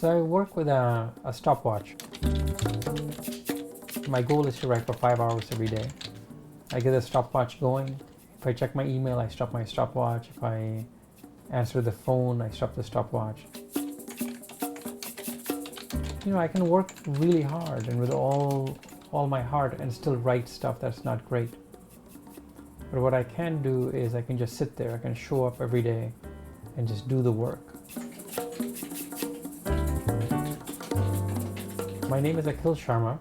So I work with a stopwatch. My goal is to write for 5 hours every day. I get the stopwatch going. If I check my email, I stop my stopwatch. If I answer the phone, I stop the stopwatch. I can work really hard and with all my heart and still write stuff that's not great. But what I can do is I can just sit there, I can show up every day and just do the work. My name is Akhil Sharma.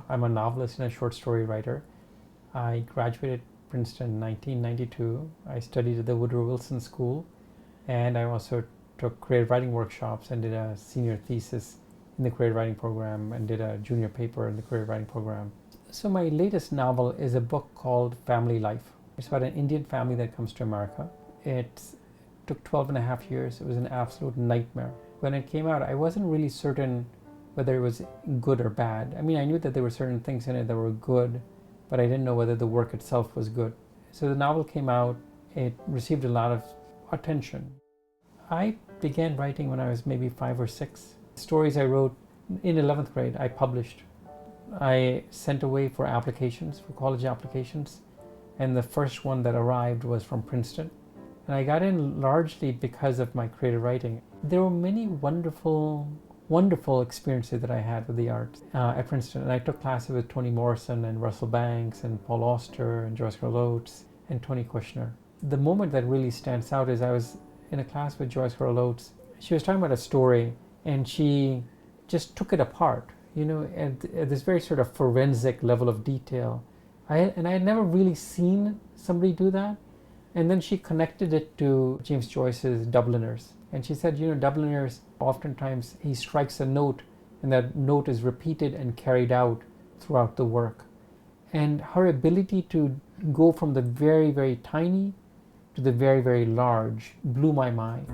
I'm a novelist and a short story writer. I graduated Princeton in 1992. I studied at the Woodrow Wilson School, and I also took creative writing workshops and did a senior thesis in the creative writing program and did a junior paper in the creative writing program. So my latest novel is a book called Family Life. It's about an Indian family that comes to America. It took 12 and a half years. It was an absolute nightmare. When it came out, I wasn't really certain whether it was good or bad. I mean, I knew that there were certain things in it that were good, but I didn't know whether the work itself was good. So the novel came out. It received a lot of attention. I began writing when I was maybe 5 or 6. Stories I wrote in 11th grade, I published. I sent away for applications, for college applications, and the first one that arrived was from Princeton. And I got in largely because of my creative writing. There were many wonderful experiences that I had with the arts at Princeton. And I took classes with Toni Morrison and Russell Banks and Paul Auster and Joyce Carol Oates and Tony Kushner. The moment that really stands out is I was in a class with Joyce Carol Oates. She was talking about a story and she just took it apart, at this very sort of forensic level of detail. I had never really seen somebody do that. And then she connected it to James Joyce's Dubliners. And she said, Dubliners, oftentimes he strikes a note and that note is repeated and carried out throughout the work. And her ability to go from the very, very tiny to the very, very large blew my mind.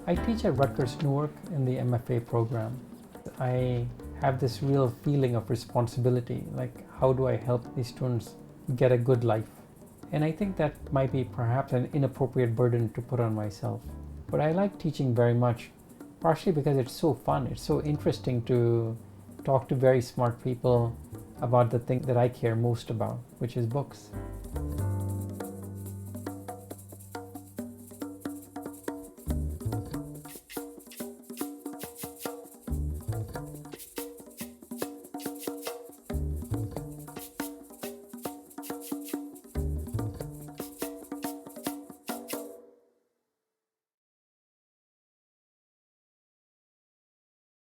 I teach at Rutgers Newark in the MFA program. I have this real feeling of responsibility, like how do I help these students get a good life? And I think that might be perhaps an inappropriate burden to put on myself. But I like teaching very much, partially because it's so fun. It's so interesting to talk to very smart people about the thing that I care most about, which is books.